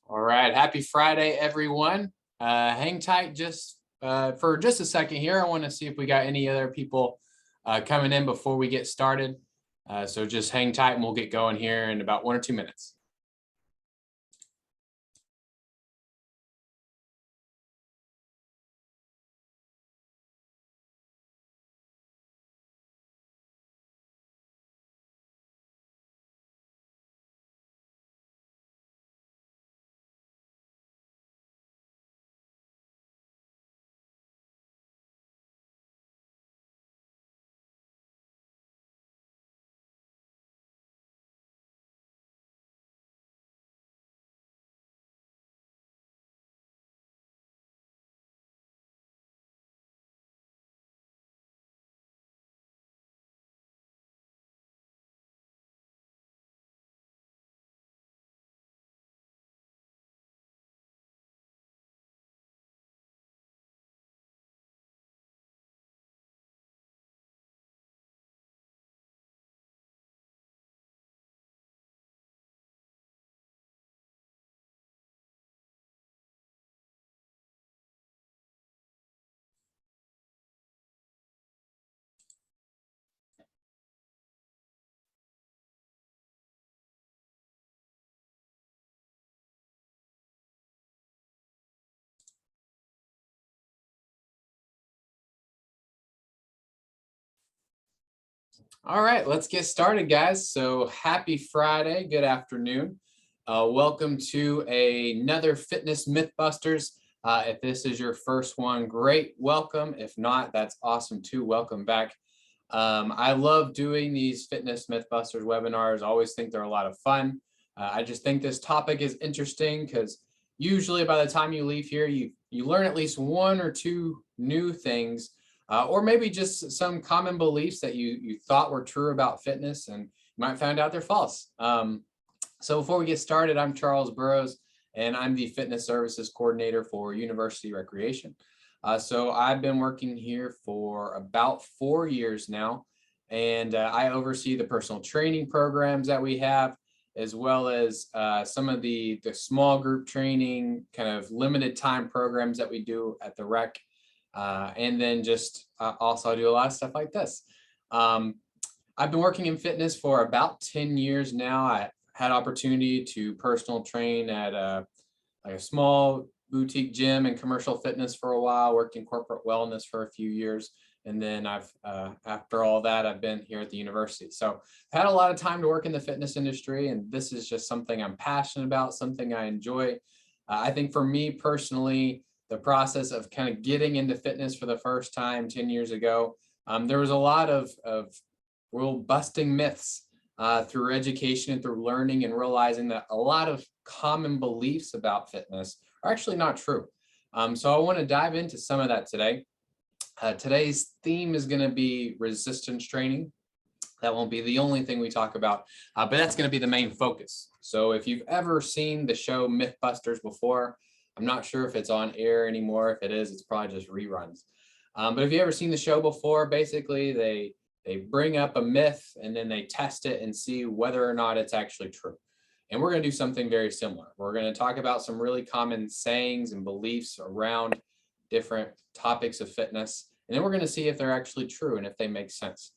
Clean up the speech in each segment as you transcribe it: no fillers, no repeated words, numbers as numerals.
All right, happy Friday, everyone. Hang tight just for just a second here. I want to see if we got any other people coming in before we get started. So just hang tight and we'll get going here in about 1 or 2 minutes. All right, let's get started, guys. So happy Friday, good afternoon. Welcome to another Fitness Mythbusters. If this is your first one, great, welcome. If not, that's awesome too, welcome back. I love doing these Fitness Mythbusters webinars. I always think they're a lot of fun. I just think this topic is interesting because usually by the time you leave here, you learn at least 1 or 2 new things, or maybe just some common beliefs that you thought were true about fitness and you might find out they're false. So before we get started, I'm Charles Burroughs, and I'm the Fitness Services Coordinator for University Recreation. So I've been working here for about 4 years now, and I oversee the personal training programs that we have, as well as some of the small group training, kind of limited time programs that we do at the rec. And then just also I do a lot of stuff like this. I've been working in fitness for about 10 years now. I had opportunity to personal train at like a small boutique gym and commercial fitness for a while, worked in corporate wellness for a few years. And then I've, after all that, I've been here at the university. So I've had a lot of time to work in the fitness industry, and this is just something I'm passionate about, something I enjoy. I think for me personally, the process of kind of getting into fitness for the first time 10 years ago, there was a lot of real busting myths through education and through learning and realizing that a lot of common beliefs about fitness are actually not true. So I want to dive into some of that today. Today's theme is going to be resistance training. That won't be the only thing we talk about, but that's going to be the main focus. So if you've ever seen the show Mythbusters before, I'm not sure if it's on air anymore. If it is, it's probably just reruns. But if you've ever seen the show before, basically they bring up a myth and then they test it and see whether or not it's actually true. And we're going to do something very similar. We're going to talk about some really common sayings and beliefs around different topics of fitness. And then we're going to see if they're actually true and if they make sense.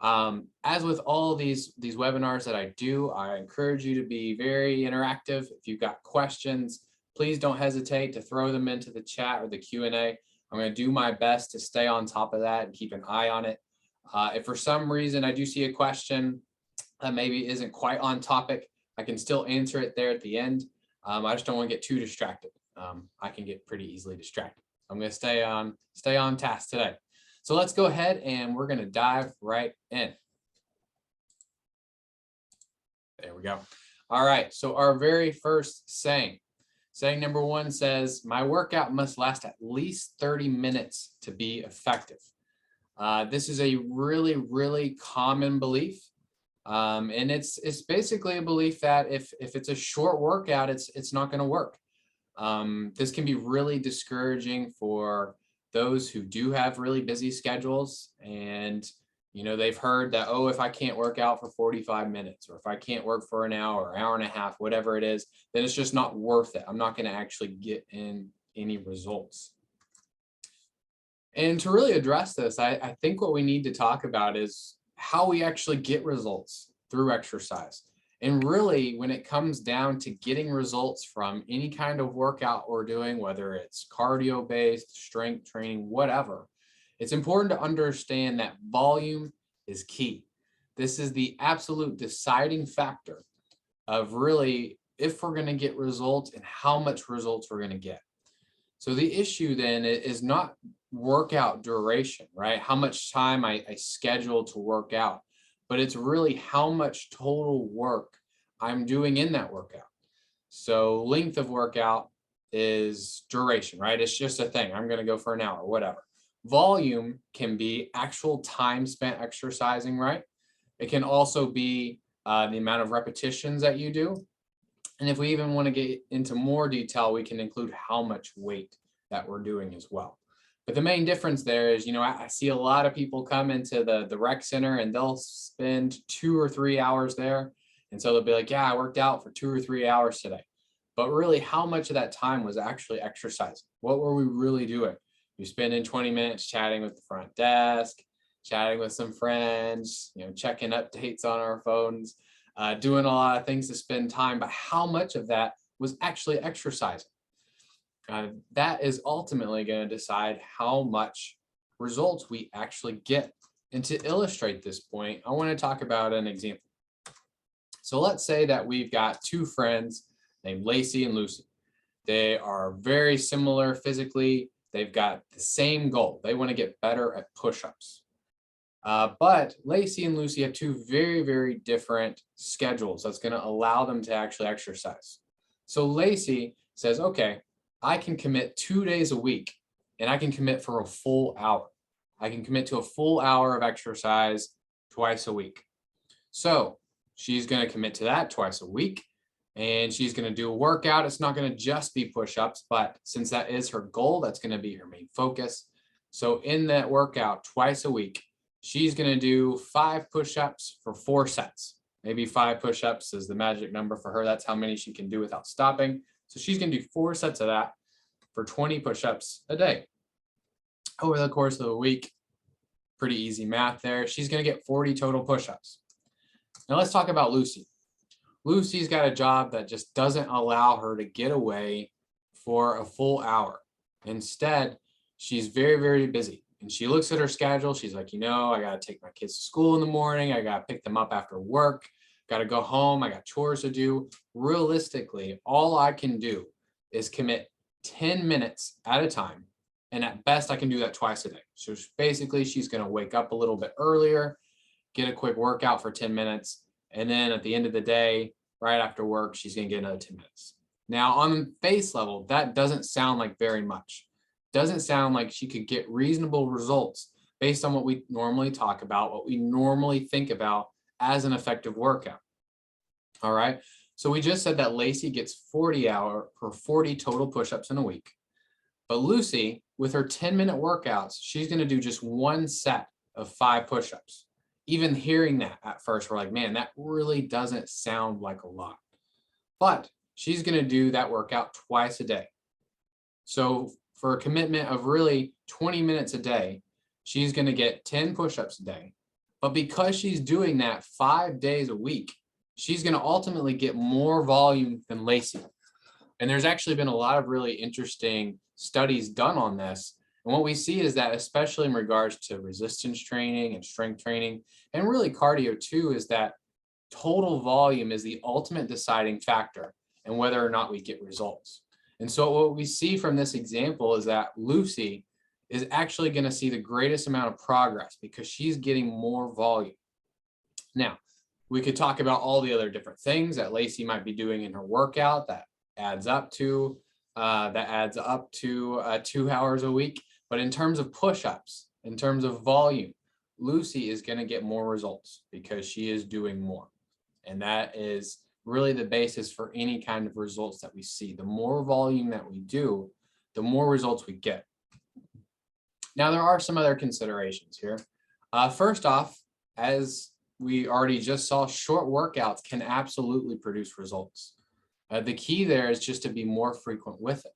As with all of these webinars that I do, I encourage you to be very interactive. If you've got questions, please don't hesitate to throw them into the chat or the Q&A. I'm going to do my best to stay on top of that and keep an eye on it. If for some reason I do see a question that maybe isn't quite on topic, I can still answer it there at the end. I just don't want to get too distracted. I can get pretty easily distracted. I'm going to stay on task today. So let's go ahead and we're going to dive right in. There we go. All right. So our very first saying number 1 says, my workout must last at least 30 minutes to be effective. This is a really, really common belief. And it's basically a belief that if it's a short workout, it's not going to work. This can be really discouraging for those who do have really busy schedules and They've heard that, oh, if I can't work out for 45 minutes, or if I can't work for an hour and a half, whatever it is, then it's just not worth it. I'm not going to actually get in any results. And to really address this, I think what we need to talk about is how we actually get results through exercise. And really, when it comes down to getting results from any kind of workout we're doing, whether it's cardio-based, strength training, whatever, it's important to understand that volume is key. This is the absolute deciding factor of really if we're going to get results and how much results we're going to get. So the issue then is not workout duration, right? How much time I schedule to work out, but it's really how much total work I'm doing in that workout. So length of workout is duration, right? It's just a thing. I'm going to go for an hour, whatever. Volume can be actual time spent exercising, right? It can also be the amount of repetitions that you do. And if we even want to get into more detail, we can include how much weight that we're doing as well. But the main difference there is, I see a lot of people come into the rec center and they'll spend 2 or 3 hours there. And so they'll be like, yeah, I worked out for 2 or 3 hours today. But really, how much of that time was actually exercising? What were we really doing? You're spending 20 minutes chatting with the front desk, chatting with some friends, checking updates on our phones, doing a lot of things to spend time, but how much of that was actually exercising? That is ultimately going to decide how much results we actually get. And to illustrate this point, I want to talk about an example. So let's say that we've got 2 friends named Lacey and Lucy. They are very similar physically. They've got the same goal. They want to get better at push-ups. But Lacey and Lucy have 2 very, very different schedules that's going to allow them to actually exercise. So Lacey says, okay, I can commit 2 days a week and I can commit for a full hour. I can commit to a full hour of exercise twice a week. So she's going to commit to that twice a week and she's going to do a workout. It's not going to just be push-ups, but since that is her goal, that's going to be her main focus. So in that workout twice a week, she's going to do 5 push-ups for 4 sets. Maybe 5 push-ups is the magic number for her. That's how many she can do without stopping. So she's going to do 4 sets of that for 20 push-ups a day. Over the course of the week, pretty easy math there. She's going to get 40 total push-ups. Now let's talk about Lucy. Lucy's got a job that just doesn't allow her to get away for a full hour. Instead, she's very, very busy. And she looks at her schedule. She's like, I got to take my kids to school in the morning. I got to pick them up after work. Got to go home. I got chores to do. Realistically, all I can do is commit 10 minutes at a time. And at best, I can do that twice a day. So basically, she's going to wake up a little bit earlier, get a quick workout for 10 minutes. And then at the end of the day, right after work, she's going to get another 10 minutes. Now, on face level, that doesn't sound like very much. Doesn't sound like she could get reasonable results based on what we normally talk about, what we normally think about as an effective workout. All right. So we just said that Lacey gets 40 total push-ups in a week. But Lucy, with her 10-minute workouts, she's going to do just 1 set of 5 push-ups. Even hearing that at first, we're like, man, that really doesn't sound like a lot. But she's going to do that workout twice a day. So for a commitment of really 20 minutes a day, she's going to get 10 push-ups a day. But because she's doing that 5 days a week, she's going to ultimately get more volume than Lacey. And there's actually been a lot of really interesting studies done on this. And what we see is that, especially in regards to resistance training and strength training, and really cardio too, is that total volume is the ultimate deciding factor in whether or not we get results. And so what we see from this example is that Lucy is actually going to see the greatest amount of progress because she's getting more volume. Now, we could talk about all the other different things that Lacey might be doing in her workout that adds up to 2 hours a week. But in terms of push-ups, in terms of volume, Lucy is going to get more results because she is doing more. And that is really the basis for any kind of results that we see. The more volume that we do, the more results we get. Now, there are some other considerations here. First off, as we already just saw, short workouts can absolutely produce results. The key there is just to be more frequent with it.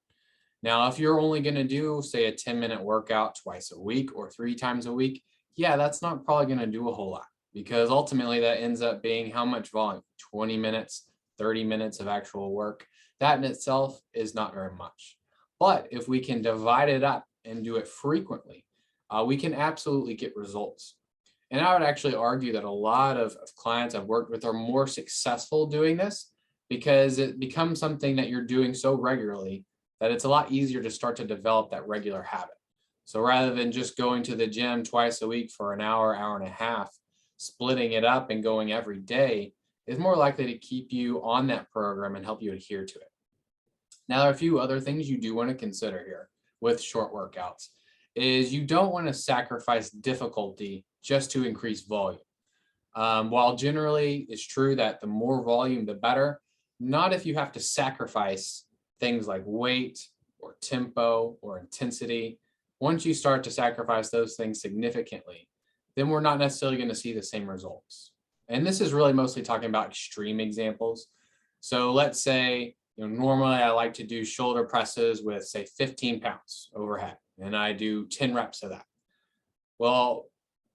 Now, if you're only going to do, say, a 10-minute workout twice a week or 3 times a week, yeah, that's not probably going to do a whole lot, because ultimately that ends up being how much volume? 20 minutes, 30 minutes of actual work. That in itself is not very much. But if we can divide it up and do it frequently, we can absolutely get results. And I would actually argue that a lot of clients I've worked with are more successful doing this, because it becomes something that you're doing so regularly that it's a lot easier to start to develop that regular habit. So rather than just going to the gym twice a week for an hour, hour and a half, splitting it up and going every day is more likely to keep you on that program and help you adhere to it. Now, there are a few other things you do want to consider here with short workouts. Is you don't want to sacrifice difficulty just to increase volume. While generally it's true that the more volume, the better, not if you have to sacrifice things like weight or tempo or intensity. Once you start to sacrifice those things significantly, then we're not necessarily going to see the same results. And this is really mostly talking about extreme examples. So let's say, normally I like to do shoulder presses with, say, 15 pounds overhead, and I do 10 reps of that. Well,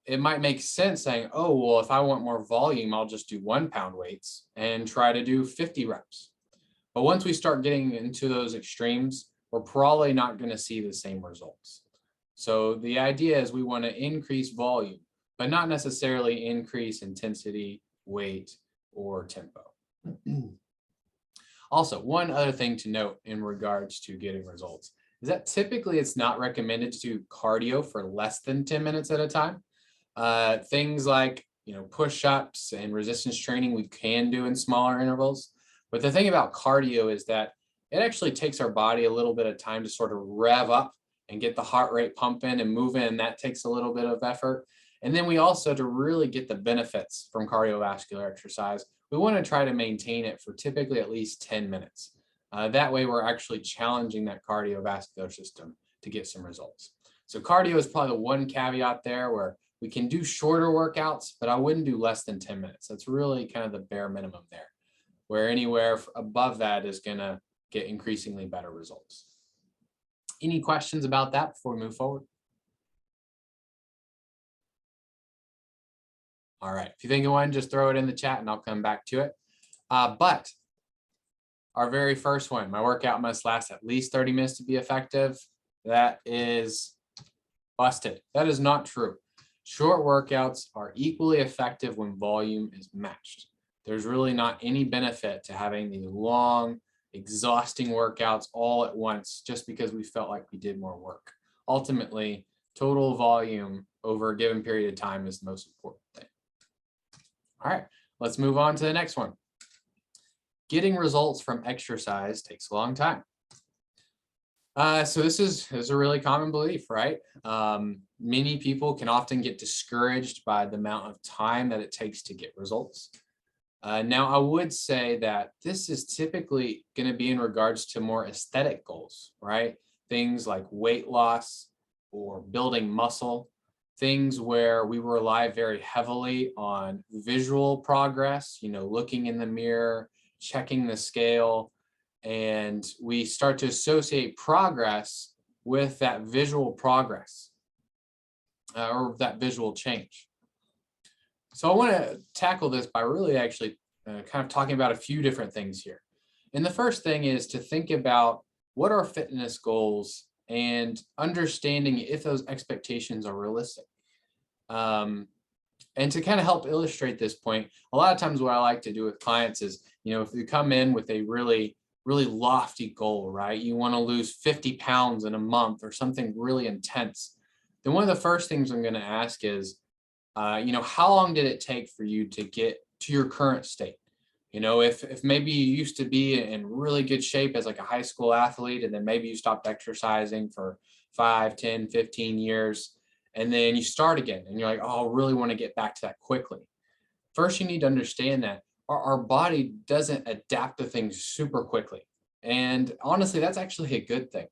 it might make sense saying, oh, well, if I want more volume, I'll just do 1 pound weights and try to do 50 reps. But once we start getting into those extremes, we're probably not going to see the same results. So the idea is we want to increase volume, but not necessarily increase intensity, weight, or tempo. Also, one other thing to note in regards to getting results is that typically it's not recommended to do cardio for less than 10 minutes at a time. Things like, push-ups and resistance training we can do in smaller intervals. But the thing about cardio is that it actually takes our body a little bit of time to sort of rev up and get the heart rate pumping and moving, and that takes a little bit of effort. And then we also, to really get the benefits from cardiovascular exercise, we want to try to maintain it for typically at least 10 minutes. That way we're actually challenging that cardiovascular system to get some results. So cardio is probably the one caveat there, where we can do shorter workouts, but I wouldn't do less than 10 minutes. That's really kind of the bare minimum there, where anywhere above that is going to get increasingly better results. Any questions about that before we move forward? All right, if you think of one, just throw it in the chat and I'll come back to it. But our very first one, my workout must last at least 30 minutes to be effective. That is busted. That is not true. Short workouts are equally effective when volume is matched. There's really not any benefit to having these long, exhausting workouts all at once just because we felt like we did more work. Ultimately, total volume over a given period of time is the most important thing. All right, let's move on to the next one. Getting results from exercise takes a long time. So this is a really common belief, right? Many people can often get discouraged by the amount of time that it takes to get results. Now, I would say that this is typically going to be in regards to more aesthetic goals, right? Things like weight loss or building muscle, things where we rely very heavily on visual progress, looking in the mirror, checking the scale, and we start to associate progress with that visual progress or that visual change. So I want to tackle this by really actually kind of talking about a few different things here. And the first thing is to think about what are fitness goals and understanding if those expectations are realistic. And to kind of help illustrate this point, a lot of times what I like to do with clients is, if you come in with a really lofty goal, right? You want to lose 50 pounds in a month or something really intense. Then one of the first things I'm going to ask is, how long did it take for you to get to your current state? If maybe you used to be in really good shape as like a high school athlete, and then maybe you stopped exercising for 5, 10, 15 years, and then you start again and you're like, oh, I really want to get back to that quickly. First, you need to understand that our body doesn't adapt to things super quickly. And honestly, that's actually a good thing.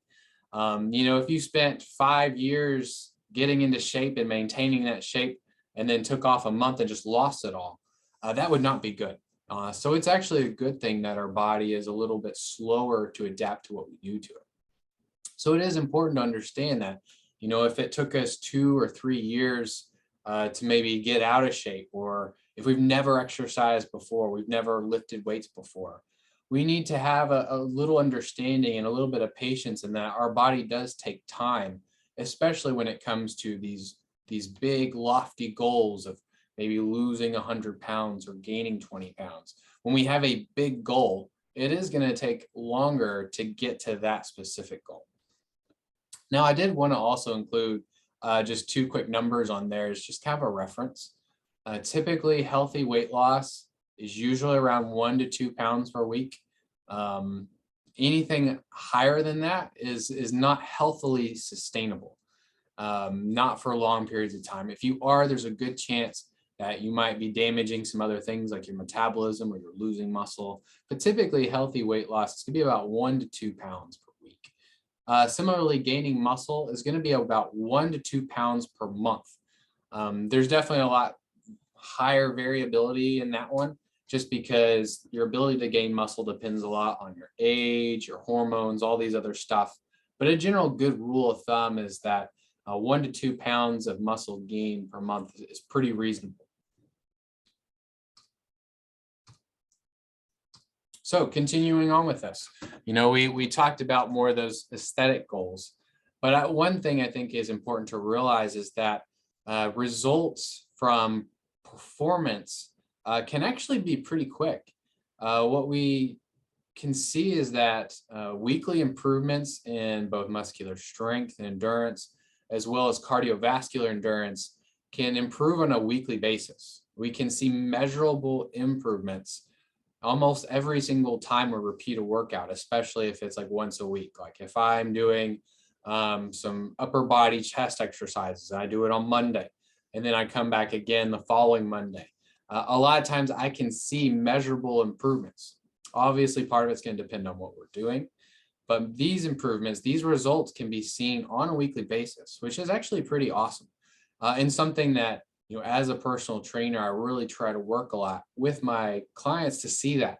If you spent 5 years getting into shape and maintaining that shape, and then took off a month and just lost it all, that would not be good. So it's actually a good thing that our body is a little bit slower to adapt to what we do to it. So it is important to understand that, if it took us 2 or 3 years to maybe get out of shape, or if we've never exercised before, we've never lifted weights before, we need to have a little understanding and a little bit of patience in that our body does take time, especially when it comes to these big lofty goals of maybe losing 100 pounds or gaining 20 pounds. When we have a big goal, it is going to take longer to get to that specific goal. Now, I did want to also include just 2 quick numbers on there as just kind of a reference. Typically, healthy weight loss is usually around 1 to 2 pounds per week. Anything higher than that is not healthily sustainable, not for long periods of time. If you are, there's a good chance that you might be damaging some other things like your metabolism or you're losing muscle. But typically, healthy weight loss is going to be about 1 to 2 pounds per week. Similarly, gaining muscle is going to be about 1 to 2 pounds per month. There's definitely a lot higher variability in that one, just because your ability to gain muscle depends a lot on your age, your hormones, all these other stuff. But a general good rule of thumb is that 1 to 2 pounds of muscle gain per month is pretty reasonable. So continuing on with this, we talked about more of those aesthetic goals, but one thing I think is important to realize is that results from performance can actually be pretty quick. What we can see is that weekly improvements in both muscular strength and endurance, as well as cardiovascular endurance, can improve on a weekly basis. We can see measurable improvements almost every single time we repeat a workout, especially if it's like once a week. Like if I'm doing some upper body chest exercises, I do it on Monday, and then I come back again the following Monday. A lot of times I can see measurable improvements. Obviously, part of it's going to depend on what we're doing, but these improvements, these results can be seen on a weekly basis, which is actually pretty awesome. And something that, as a personal trainer, I really try to work a lot with my clients to see that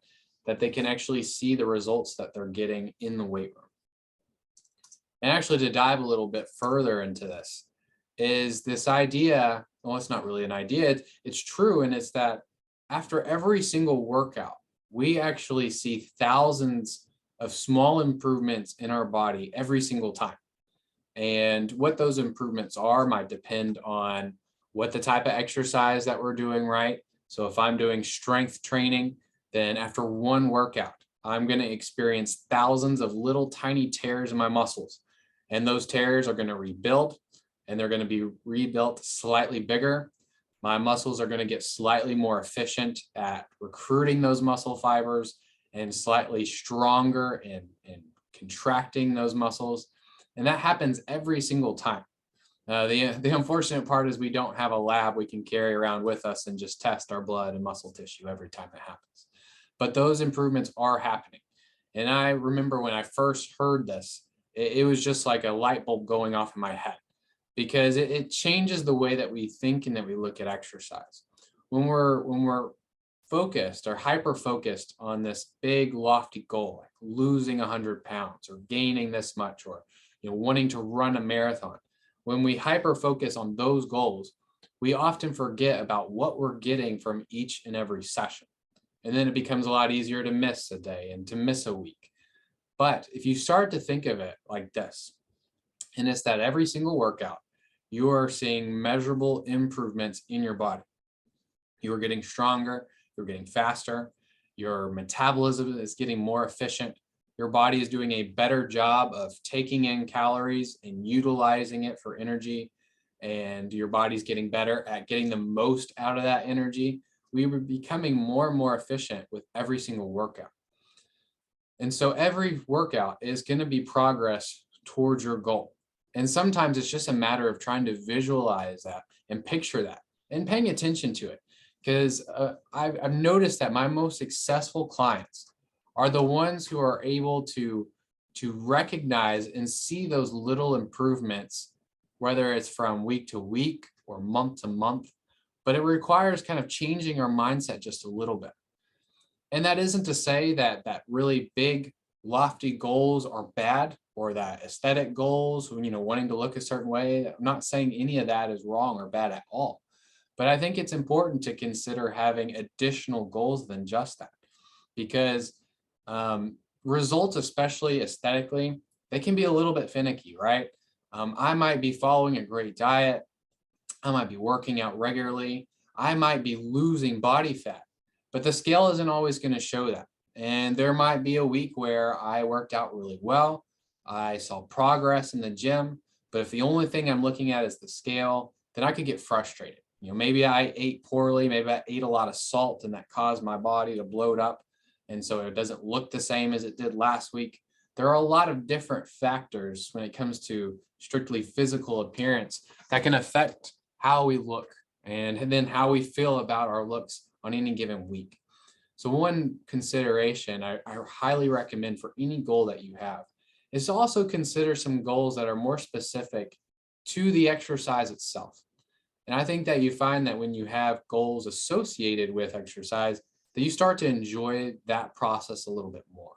they can actually see the results that they're getting in the weight room. And actually, to dive a little bit further into this is this idea, well, it's not really an idea, it's true, and it's that after every single workout, we actually see thousands of small improvements in our body every single time. And what those improvements are might depend on what the type of exercise that we're doing, right? So if I'm doing strength training, then after one workout, I'm going to experience thousands of little tiny tears in my muscles. And those tears are going to rebuild, and they're going to be rebuilt slightly bigger. My muscles are going to get slightly more efficient at recruiting those muscle fibers and slightly stronger in contracting those muscles. And that happens every single time. The unfortunate part is we don't have a lab we can carry around with us and just test our blood and muscle tissue every time it happens. But those improvements are happening. And I remember when I first heard this, it was just like a light bulb going off in my head, because it changes the way that we think and that we look at exercise. When we're focused or hyper focused on this big lofty goal, like losing 100 pounds or gaining this much, or wanting to run a marathon, when we hyper focus on those goals, we often forget about what we're getting from each and every session. And then it becomes a lot easier to miss a day and to miss a week. But if you start to think of it like this, and it's that every single workout, you are seeing measurable improvements in your body. You are getting stronger, you're getting faster, your metabolism is getting more efficient, your body is doing a better job of taking in calories and utilizing it for energy, and your body's getting better at getting the most out of that energy. We were becoming more and more efficient with every single workout. And so every workout is going to be progress towards your goal. And sometimes it's just a matter of trying to visualize that and picture that and paying attention to it. Because I've noticed that my most successful clients are the ones who are able to recognize and see those little improvements, whether it's from week to week or month to month, but it requires kind of changing our mindset just a little bit. And that isn't to say that really big, lofty goals are bad, or that aesthetic goals, wanting to look a certain way. I'm not saying any of that is wrong or bad at all. But I think it's important to consider having additional goals than just that, because results, especially aesthetically, they can be a little bit finicky, right? I might be following a great diet. I might be working out regularly. I might be losing body fat, but the scale isn't always going to show that. And there might be a week where I worked out really well. I saw progress in the gym, but if the only thing I'm looking at is the scale, then I could get frustrated. Maybe I ate poorly, maybe I ate a lot of salt and that caused my body to bloat up. And so it doesn't look the same as it did last week. There are a lot of different factors when it comes to strictly physical appearance that can affect how we look and then how we feel about our looks on any given week. So one consideration I highly recommend for any goal that you have is to also consider some goals that are more specific to the exercise itself. And I think that you find that when you have goals associated with exercise, that you start to enjoy that process a little bit more.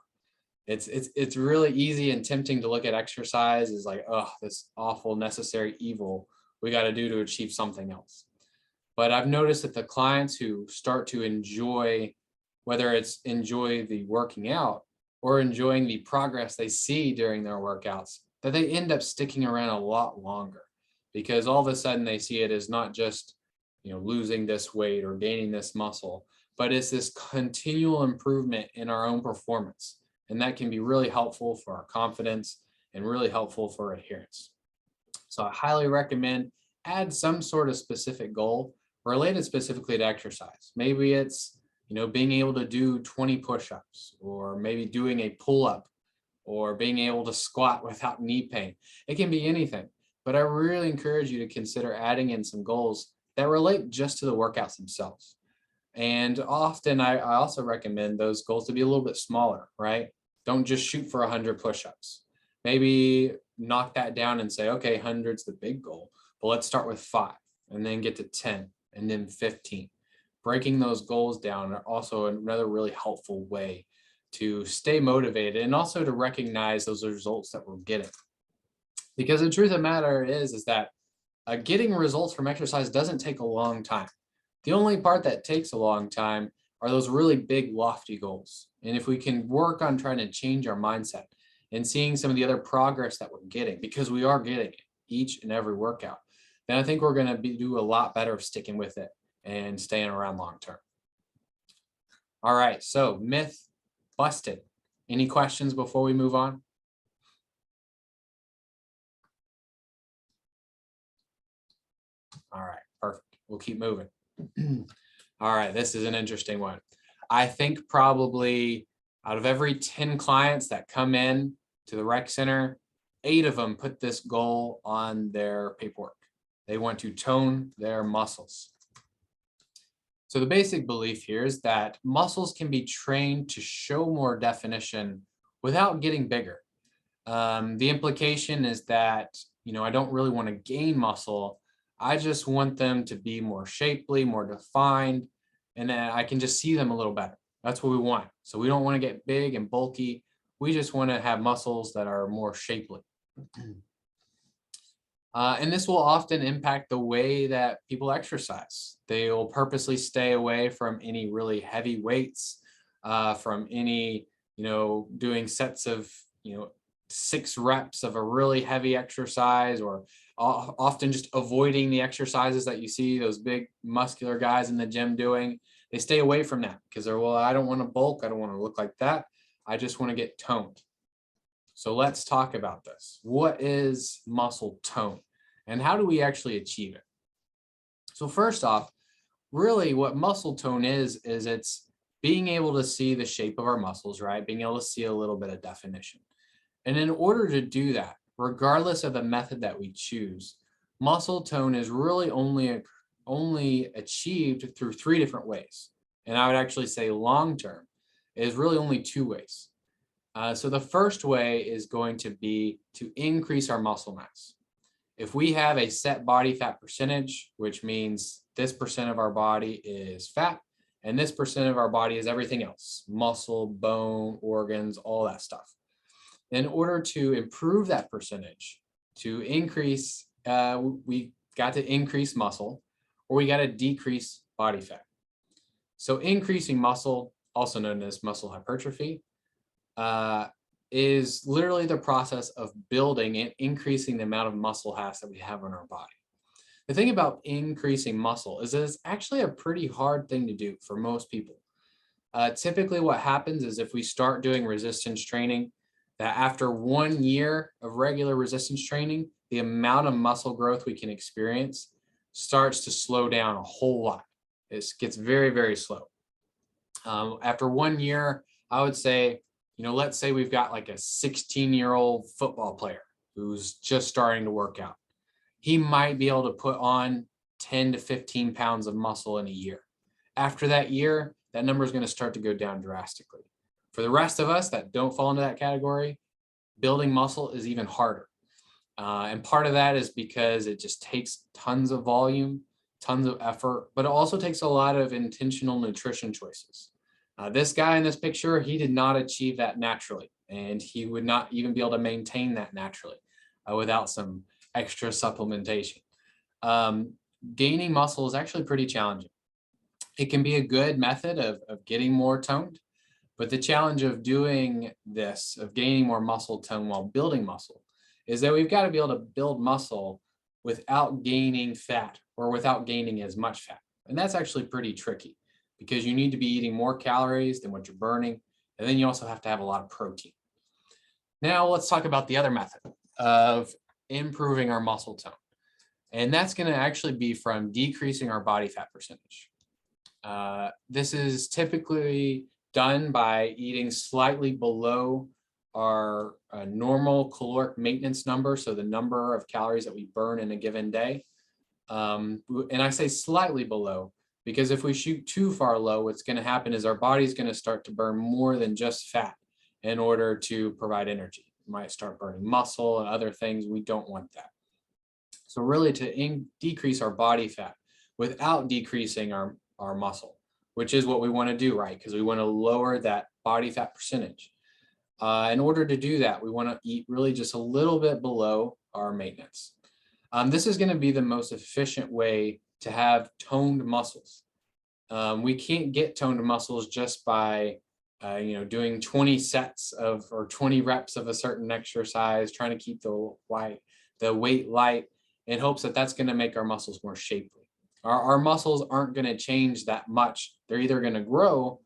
It's really easy and tempting to look at exercise as like, oh, this awful necessary evil we got to do to achieve something else. But I've noticed that the clients who start to enjoy, whether it's enjoy the working out or enjoying the progress they see during their workouts, that they end up sticking around a lot longer, because all of a sudden they see it as not just, losing this weight or gaining this muscle, but it's this continual improvement in our own performance. And that can be really helpful for our confidence and really helpful for adherence. So I highly recommend add some sort of specific goal related specifically to exercise. Maybe it's, being able to do 20 push-ups, or maybe doing a pull-up, or being able to squat without knee pain. It can be anything, but I really encourage you to consider adding in some goals that relate just to the workouts themselves. And often I also recommend those goals to be a little bit smaller, right? Don't just shoot for 100 push-ups. Maybe knock that down and say, okay, 100's the big goal, but let's start with 5 and then get to 10 and then 15. Breaking those goals down are also another really helpful way to stay motivated and also to recognize those results that we're getting. Because the truth of the matter is that getting results from exercise doesn't take a long time. The only part that takes a long time are those really big, lofty goals. And if we can work on trying to change our mindset and seeing some of the other progress that we're getting, because we are getting it each and every workout, then I think we're going to do a lot better of sticking with it and staying around long term. All right, so myth busted. Any questions before we move on? All right, perfect. We'll keep moving. All right, this is an interesting one. I think probably out of every 10 clients that come in to the rec center, 8 of them put this goal on their paperwork. They want to tone their muscles. So the basic belief here is that muscles can be trained to show more definition without getting bigger. The implication is that, I don't really want to gain muscle. I just want them to be more shapely, more defined, and I can just see them a little better. That's what we want. So we don't want to get big and bulky. We just want to have muscles that are more shapely. And this will often impact the way that people exercise. They will purposely stay away from any really heavy weights, from any, doing sets of, 6 reps of a really heavy exercise, or often just avoiding the exercises that you see those big muscular guys in the gym doing. They stay away from that because they're, well, I don't want to bulk. I don't want to look like that. I just want to get toned. So let's talk about this. What is muscle tone and how do we actually achieve it? So first off, really what muscle tone is it's being able to see the shape of our muscles, right? Being able to see a little bit of definition. And in order to do that, regardless of the method that we choose, muscle tone is really only achieved through 3 different ways. And I would actually say long-term is really only 2 ways. So the first way is going to be to increase our muscle mass. If we have a set body fat percentage, which means this percent of our body is fat, and this percent of our body is everything else, muscle, bone, organs, all that stuff. In order to improve that percentage, to increase, we got to increase muscle, or we got to decrease body fat. So increasing muscle, also known as muscle hypertrophy, is literally the process of building and increasing the amount of muscle mass that we have in our body. The thing about increasing muscle is that it's actually a pretty hard thing to do for most people. Typically what happens is if we start doing resistance training, that after 1 year of regular resistance training, the amount of muscle growth we can experience starts to slow down a whole lot. It gets very, very slow. After 1 year, I would say, let's say we've got like a 16-year-old football player who's just starting to work out. He might be able to put on 10 to 15 pounds of muscle in a year. After that year, that number is going to start to go down drastically. For the rest of us that don't fall into that category, building muscle is even harder. And part of that is because it just takes tons of volume, tons of effort, but it also takes a lot of intentional nutrition choices. This guy in this picture, he did not achieve that naturally, and he would not even be able to maintain that naturally without some extra supplementation. Gaining muscle is actually pretty challenging. It can be a good method of getting more toned, but the challenge of doing this, of gaining more muscle tone while building muscle, is that we've got to be able to build muscle without gaining fat or without gaining as much fat. And that's actually pretty tricky because you need to be eating more calories than what you're burning. And then you also have to have a lot of protein. Now let's talk about the other method of improving our muscle tone. And that's going to actually be from decreasing our body fat percentage. This is typically done by eating slightly below our normal caloric maintenance number, so the number of calories that we burn in a given day. And I say slightly below because if we shoot too far low, what's going to happen is our body's going to start to burn more than just fat in order to provide energy. It might start burning muscle and other things. We don't want that. So really to decrease our body fat without decreasing our muscle, which is what we want to do, right? Because we want to lower that body fat percentage. In order to do that, we want to eat really just a little bit below our maintenance. This is going to be the most efficient way to have toned muscles. We can't get toned muscles just by doing 20 sets of or 20 reps of a certain exercise, trying to keep the weight light in hopes that that's going to make our muscles more shapely. Our muscles aren't going to change that much. They're either going to grow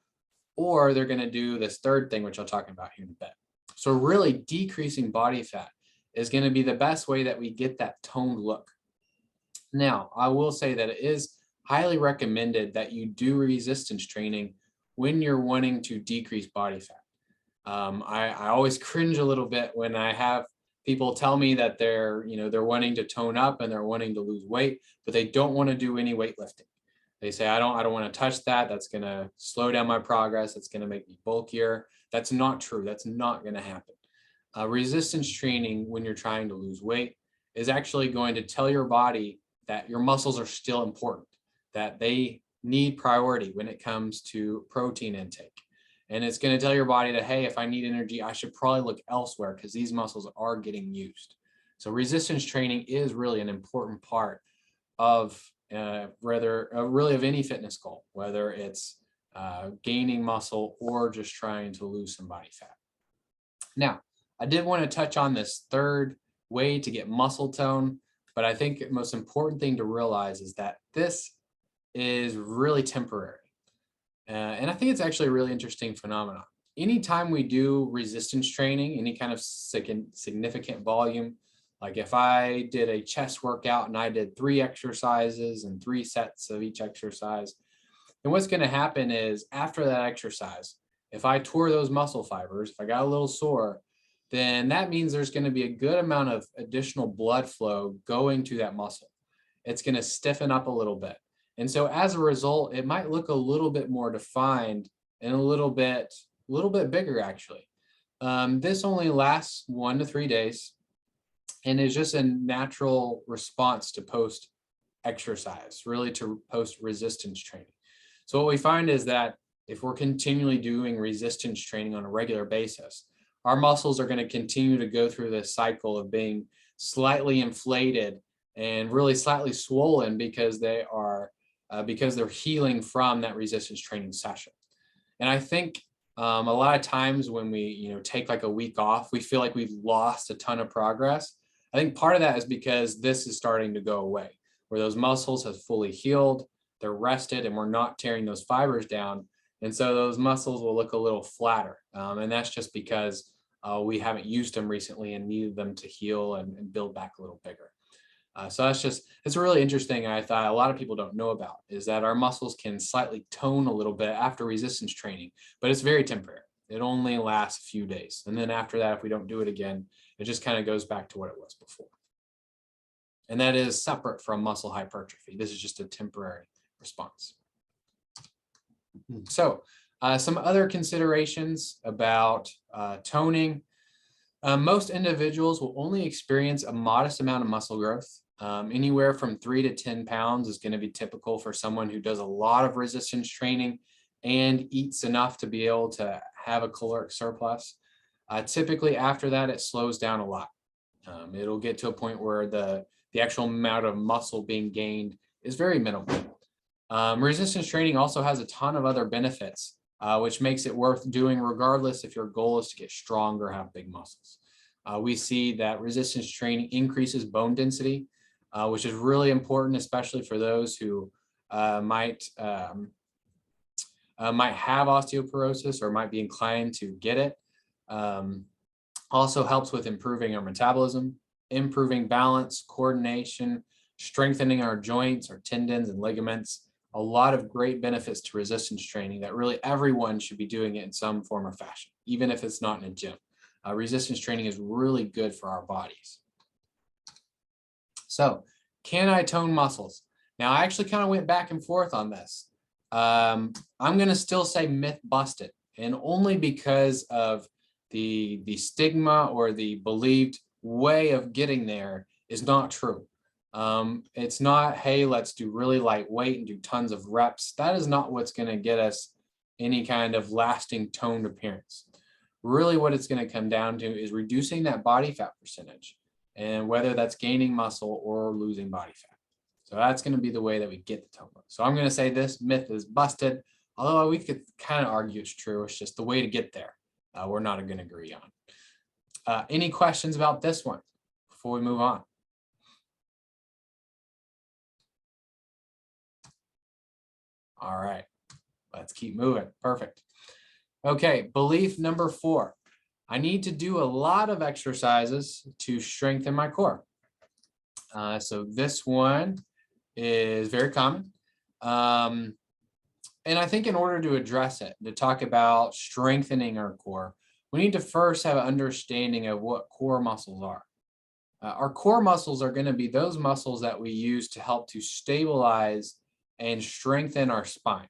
or they're going to do this third thing, which I'll talk about here in a bit. So really decreasing body fat is going to be the best way that we get that toned look. Now, I will say that it is highly recommended that you do resistance training when you're wanting to decrease body fat. I always cringe a little bit when I have people tell me that they're wanting to tone up and they're wanting to lose weight, but they don't want to do any weightlifting. They say, I don't want to touch that. That's going to slow down my progress. It's going to make me bulkier. That's not true. That's not going to happen. Resistance training when you're trying to lose weight is actually going to tell your body that your muscles are still important, that they need priority when it comes to protein intake. And it's going to tell your body that, hey, if I need energy, I should probably look elsewhere because these muscles are getting used. So resistance training is really an important part of really of any fitness goal, whether it's gaining muscle or just trying to lose some body fat. Now, I did want to touch on this third way to get muscle tone, but I think the most important thing to realize is that this is really temporary. And I think it's actually a really interesting phenomenon. Anytime we do resistance training, any kind of significant volume, like if I did a chest workout and I did 3 exercises and 3 sets of each exercise, then what's going to happen is after that exercise, if I tore those muscle fibers, if I got a little sore, then that means there's going to be a good amount of additional blood flow going to that muscle. It's going to stiffen up a little bit. And so as a result, it might look a little bit more defined and a little bit bigger actually. This only lasts 1 to 3 days and is just a natural response to post exercise, really to post resistance training. So what we find is that if we're continually doing resistance training on a regular basis, our muscles are going to continue to go through this cycle of being slightly inflated and really slightly swollen because they're healing from that resistance training session. And I think a lot of times when we take like a week off, we feel like we've lost a ton of progress. I think part of that is because this is starting to go away, where those muscles have fully healed, they're rested, and we're not tearing those fibers down. And so those muscles will look a little flatter. And that's just because we haven't used them recently and needed them to heal and build back a little bigger. So it's really interesting. I thought a lot of people don't know about is that our muscles can slightly tone a little bit after resistance training, but it's very temporary. It only lasts a few days. And then after that, if we don't do it again, it just kind of goes back to what it was before. And that is separate from muscle hypertrophy. This is just a temporary response. So some other considerations about toning. Most individuals will only experience a modest amount of muscle growth. Anywhere from 3 to 10 pounds is going to be typical for someone who does a lot of resistance training and eats enough to be able to have a caloric surplus. Typically after that, it slows down a lot. It'll get to a point where the actual amount of muscle being gained is very minimal. Resistance training also has a ton of other benefits, which makes it worth doing regardless if your goal is to get strong or have big muscles. We see that resistance training increases bone density, which is really important, especially for those who might have osteoporosis or might be inclined to get it. Also helps with improving our metabolism, improving balance, coordination, strengthening our joints, our tendons and ligaments. A lot of great benefits to resistance training that really everyone should be doing it in some form or fashion, even if it's not in a gym. Resistance training is really good for our bodies. So can I tone muscles? Now, I actually kind of went back and forth on this. I'm going to still say myth busted, and only because of the stigma or the believed way of getting there is not true. It's not, hey, let's do really light weight and do tons of reps. That is not what's going to get us any kind of lasting toned appearance. Really what it's going to come down to is reducing that body fat percentage, and whether that's gaining muscle or losing body fat. So that's going to be the way that we get the tone. So I'm going to say this myth is busted, although we could kind of argue it's true. It's just the way to get there. We're not going to agree on. Any questions about this one before we move on? All right, let's keep moving. Perfect. Okay, belief number 4. I need to do a lot of exercises to strengthen my core. So this one is very common. And I think in order to address it, to talk about strengthening our core, we need to first have an understanding of what core muscles are. Our core muscles are going to be those muscles that we use to help to stabilize and strengthen our spine.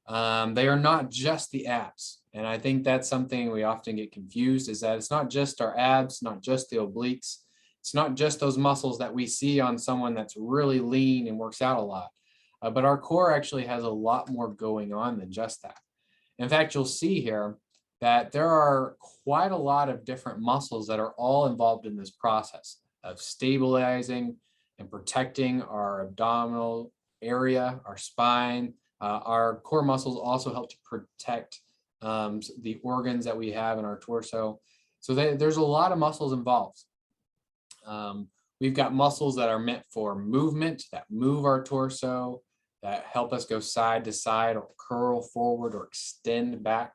They are not just the abs. And I think that's something we often get confused, is that it's not just our abs, not just the obliques. It's not just those muscles that we see on someone that's really lean and works out a lot. But our core actually has a lot more going on than just that. In fact, you'll see here that there are quite a lot of different muscles that are all involved in this process of stabilizing and protecting our abdominal area, our spine. Our core muscles also help to protect the organs that we have in our torso. So there's a lot of muscles involved. We've got muscles that are meant for movement, that move our torso, that help us go side to side or curl forward or extend back.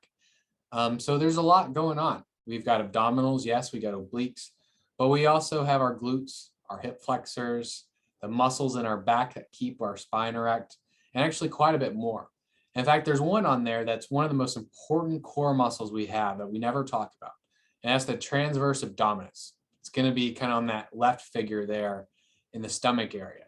So there's a lot going on. We've got abdominals, yes, we got obliques, but we also have our glutes, our hip flexors, the muscles in our back that keep our spine erect, and actually quite a bit more. In fact, there's one on there that's one of the most important core muscles we have that we never talk about, and that's the transverse abdominis. It's going to be kind of on that left figure there in the stomach area.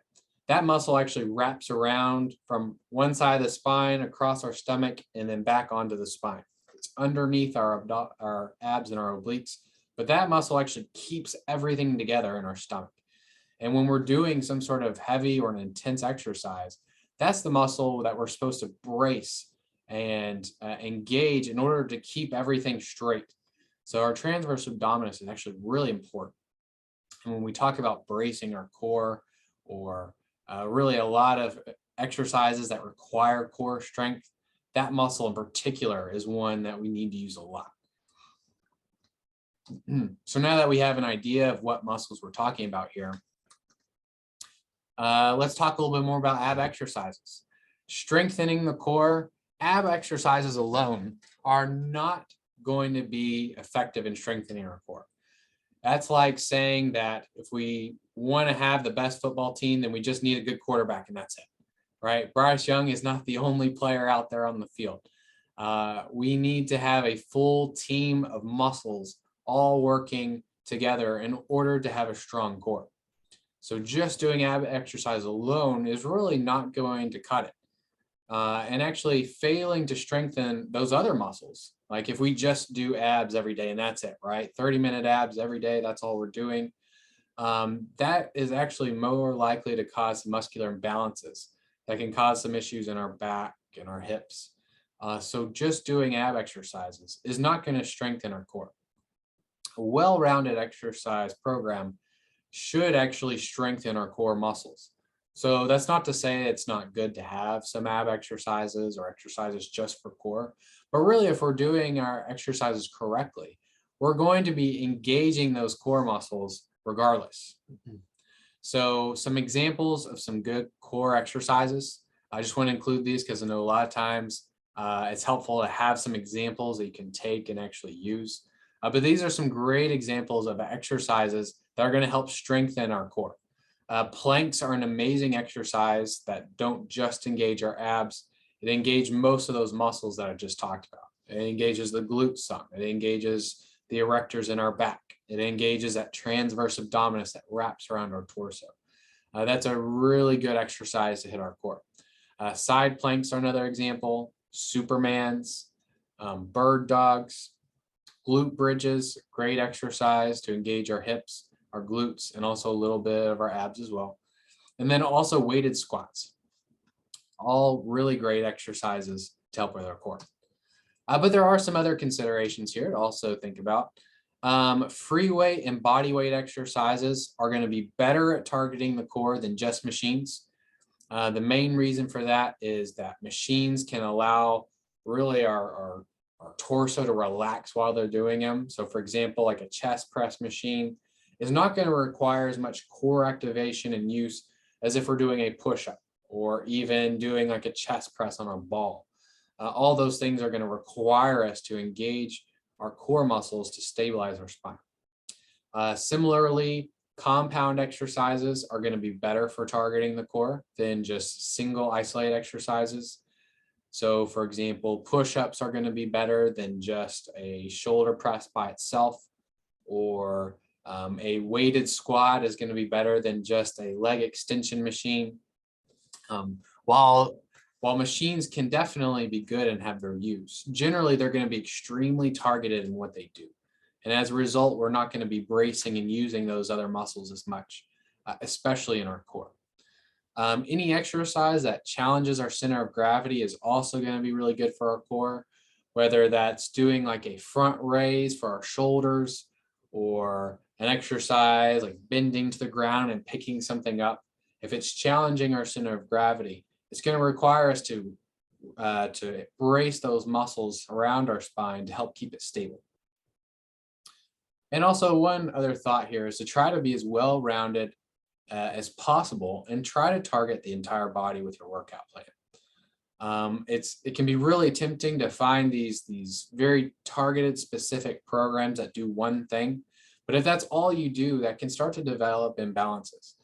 That muscle actually wraps around from one side of the spine across our stomach and then back onto the spine. It's underneath our abs and our obliques, but that muscle actually keeps everything together in our stomach. And when we're doing some sort of heavy or an intense exercise, that's the muscle that we're supposed to brace and engage in order to keep everything straight. So our transverse abdominis is actually really important. And when we talk about bracing our core, or really a lot of exercises that require core strength, that muscle in particular is one that we need to use a lot. So now that we have an idea of what muscles we're talking about here, let's talk a little bit more about ab exercises. Strengthening the core, ab exercises alone are not going to be effective in strengthening our core. That's like saying that if we want to have the best football team, then we just need a good quarterback and that's it, right? Bryce Young is not the only player out there on the field. We need to have a full team of muscles all working together in order to have a strong core. So just doing ab exercise alone is really not going to cut it. And actually failing to strengthen those other muscles. Like if we just do abs every day and that's it, right? 30-minute abs every day, that's all we're doing. That is actually more likely to cause muscular imbalances that can cause some issues in our back and our hips. So just doing ab exercises is not going to strengthen our core. A well-rounded exercise program should actually strengthen our core muscles. So that's not to say it's not good to have some ab exercises or exercises just for core, but really if we're doing our exercises correctly, we're going to be engaging those core muscles regardless. So some examples of some good core exercises. I just want to include these because I know a lot of times it's helpful to have some examples that you can take and actually use. But these are some great examples of exercises that are going to help strengthen our core. Planks are an amazing exercise that don't just engage our abs. It engages most of those muscles that I just talked about. It engages the glutes some. It engages the erectors in our back. It engages that transverse abdominis that wraps around our torso. That's a really good exercise to hit our core. Side planks are another example. Supermans, bird dogs, glute bridges, great exercise to engage our hips, our glutes, and also a little bit of our abs as well. And then also weighted squats, all really great exercises to help with our core. But there are some other considerations here to also think about. Free weight and body weight exercises are going to be better at targeting the core than just machines. The main reason for that is that machines can allow really our torso to relax while they're doing them. So for example, like a chest press machine is not going to require as much core activation and use as if we're doing a push-up or even doing like a chest press on a ball. All those things are going to require us to engage our core muscles to stabilize our spine. Similarly, compound exercises are going to be better for targeting the core than just single isolated exercises. So for example, push-ups are going to be better than just a shoulder press by itself, or a weighted squat is going to be better than just a leg extension machine. While machines can definitely be good and have their use, generally they're going to be extremely targeted in what they do. And as a result, we're not going to be bracing and using those other muscles as much, especially in our core. Any exercise that challenges our center of gravity is also going to be really good for our core, whether that's doing like a front raise for our shoulders or an exercise like bending to the ground and picking something up. If it's challenging our center of gravity, it's going to require us to brace those muscles around our spine to help keep it stable. And also one other thought here is to try to be as well-rounded as possible and try to target the entire body with your workout plan. It can be really tempting to find these very targeted specific programs that do one thing, but if that's all you do, that can start to develop imbalances.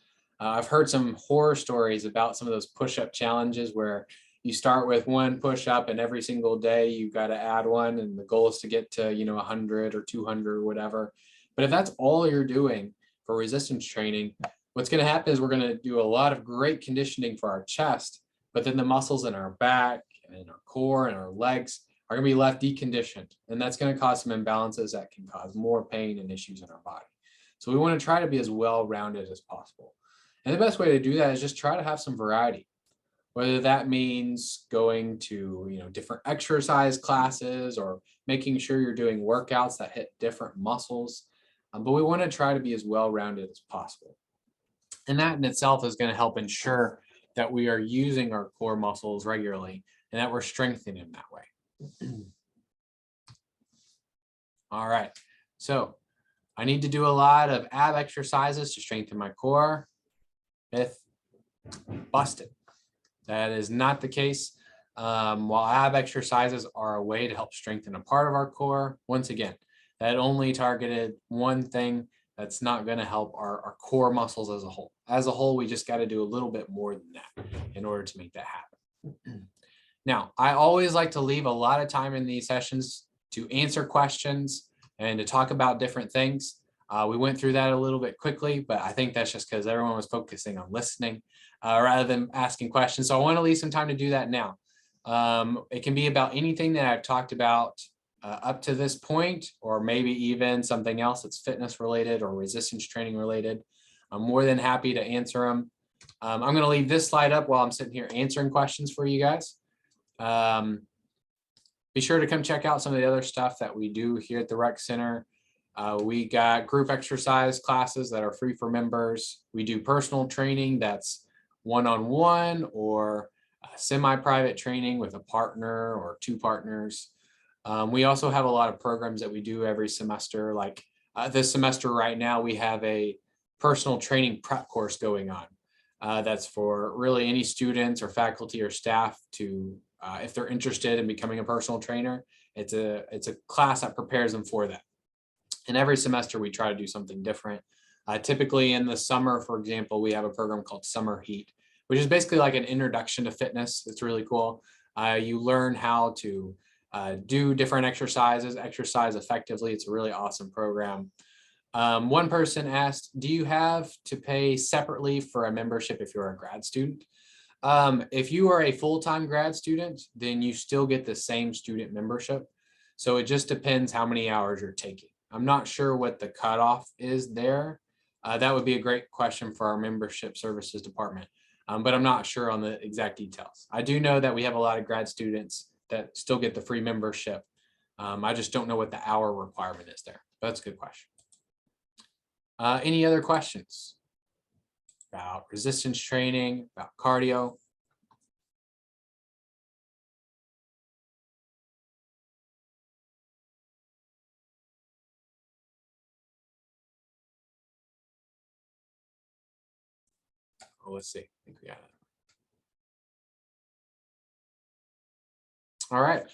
I've heard some horror stories about some of those push-up challenges where you start with one push-up and every single day you've got to add one, and the goal is to get to 100 or 200 or whatever. But if that's all you're doing for resistance training, what's going to happen is we're going to do a lot of great conditioning for our chest, but then the muscles in our back and in our core and our legs are going to be left deconditioned. And that's going to cause some imbalances that can cause more pain and issues in our body. So we want to try to be as well-rounded as possible. And the best way to do that is just try to have some variety, whether that means going to, different exercise classes or making sure you're doing workouts that hit different muscles. But we want to try to be as well-rounded as possible. And that in itself is going to help ensure that we are using our core muscles regularly and that we're strengthening them that way. All right, so I need to do a lot of ab exercises to strengthen my core. Myth busted. That is not the case. While ab exercises are a way to help strengthen a part of our core, once again, that only targeted one thing. That's not going to help our core muscles as a whole. As a whole, we just got to do a little bit more than that in order to make that happen. Now, I always like to leave a lot of time in these sessions to answer questions and to talk about different things. We went through that a little bit quickly, but I think that's just because everyone was focusing on listening rather than asking questions. So I want to leave some time to do that now. It can be about anything that I've talked about up to this point, or maybe even something else that's fitness related or resistance training related. I'm more than happy to answer them. I'm going to leave this slide up while I'm sitting here answering questions for you guys. Be sure to come check out some of the other stuff that we do here at the Rec Center. We got group exercise classes that are free for members. We do personal training that's one-on-one or semi-private training with a partner or two partners. We also have a lot of programs that we do every semester. Like this semester right now, we have a personal training prep course going on. That's for really any students or faculty or staff to, if they're interested in becoming a personal trainer, it's a class that prepares them for that. And every semester we try to do something different. Typically in the summer, for example, we have a program called Summer Heat, which is basically like an introduction to fitness. It's really cool. You learn how to do different exercises, exercise effectively. It's a really awesome program. One person asked, do you have to pay separately for a membership if you're a grad student? If you are a full-time grad student, then you still get the same student membership. So it just depends how many hours you're taking. I'm not sure what the cutoff is there. That would be a great question for our membership services department, but I'm not sure on the exact details. I do know that we have a lot of grad students that still get the free membership. I just don't know what the hour requirement is there. That's a good question. Any other questions about resistance training, about cardio? Oh, let's see. I think we got it. All right.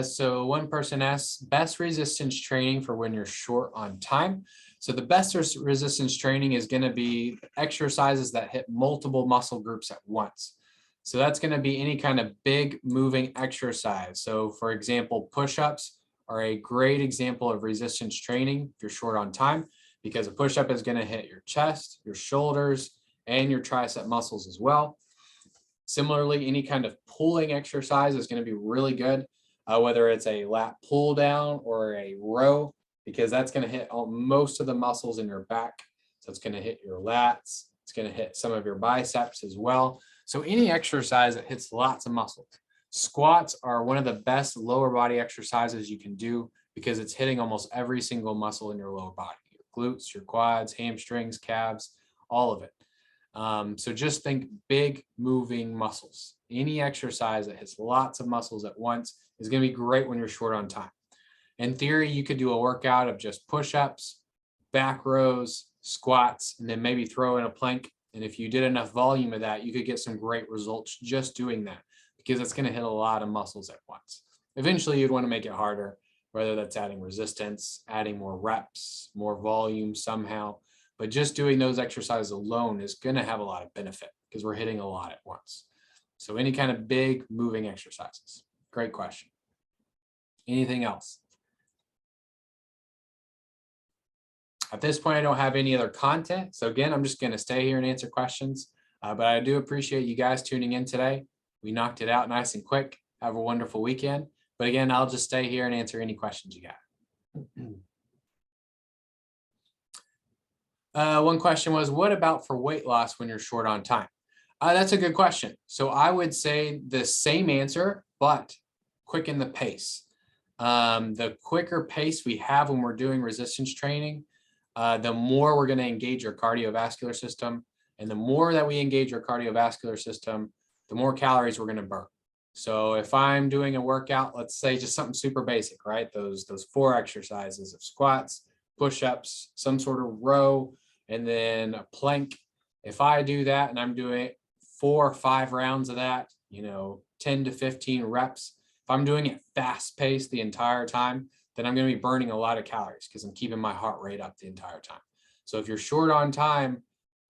So one person asks, best resistance training for when you're short on time. So the best resistance training is going to be exercises that hit multiple muscle groups at once. So that's going to be any kind of big moving exercise. So for example, push-ups are a great example of resistance training if you're short on time, because a push-up is going to hit your chest, your shoulders, and your tricep muscles as well. Similarly, any kind of pulling exercise is going to be really good, whether it's a lat pull down or a row, because that's going to hit most of the muscles in your back. So it's going to hit your lats. It's going to hit some of your biceps as well. So any exercise that hits lots of muscles. Squats are one of the best lower body exercises you can do because it's hitting almost every single muscle in your lower body, your glutes, your quads, hamstrings, calves, all of it. So just think big moving muscles. Any exercise that hits lots of muscles at once is going to be great when you're short on time. In theory, you could do a workout of just push-ups, back rows, squats, and then maybe throw in a plank. And if you did enough volume of that, you could get some great results just doing that, because it's going to hit a lot of muscles at once. Eventually, you'd want to make it harder, whether that's adding resistance, adding more reps, more volume somehow. But just doing those exercises alone is going to have a lot of benefit because we're hitting a lot at once. So any kind of big moving exercises. Great question. Anything else? At this point, I don't have any other content. So again, I'm just going to stay here and answer questions. But I do appreciate you guys tuning in today. We knocked it out nice and quick. Have a wonderful weekend. But again, I'll just stay here and answer any questions you got. One question was, what about for weight loss when you're short on time? That's a good question. So I would say the same answer, but quicken the pace. The quicker pace we have when we're doing resistance training, the more we're going to engage our cardiovascular system. And the more that we engage our cardiovascular system, the more calories we're going to burn. So if I'm doing a workout, let's say just something super basic, right? Those 4 exercises of squats, push-ups, some sort of row, and then a plank. If I do that and I'm doing 4 or 5 rounds of that, 10 to 15 reps, if I'm doing it fast paced the entire time, then I'm going to be burning a lot of calories because I'm keeping my heart rate up the entire time. So if you're short on time,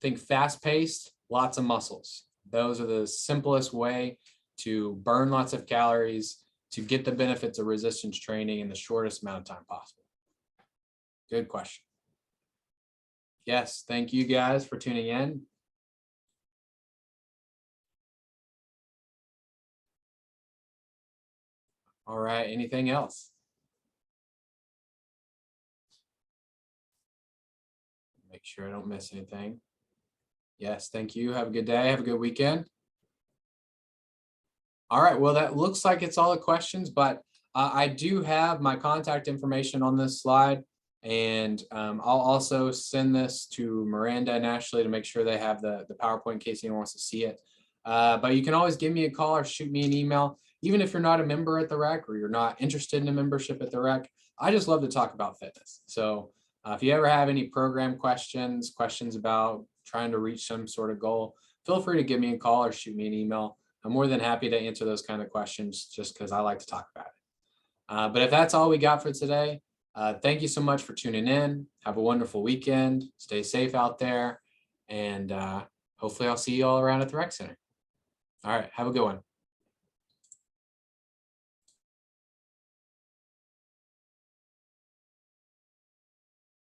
think fast paced, lots of muscles. Those are the simplest way to burn lots of calories, to get the benefits of resistance training in the shortest amount of time possible. Good question. Yes, thank you guys for tuning in. All right, anything else? Make sure I don't miss anything. Yes, thank you. Have a good day. Have a good weekend. All right, well, that looks like it's all the questions, but I do have my contact information on this slide, and I'll also send this to Miranda and Ashley to make sure they have the PowerPoint in case anyone wants to see it. But you can always give me a call or shoot me an email, even if you're not a member at the rec or you're not interested in a membership at the rec. I just love to talk about fitness. So if you ever have any program questions about trying to reach some sort of goal, feel free to give me a call or shoot me an email. I'm more than happy to answer those kind of questions just because I like to talk about it. But if that's all we got for today, thank you so much for tuning in. Have a wonderful weekend. Stay safe out there. And hopefully I'll see you all around at the rec center. All right. Have a good one.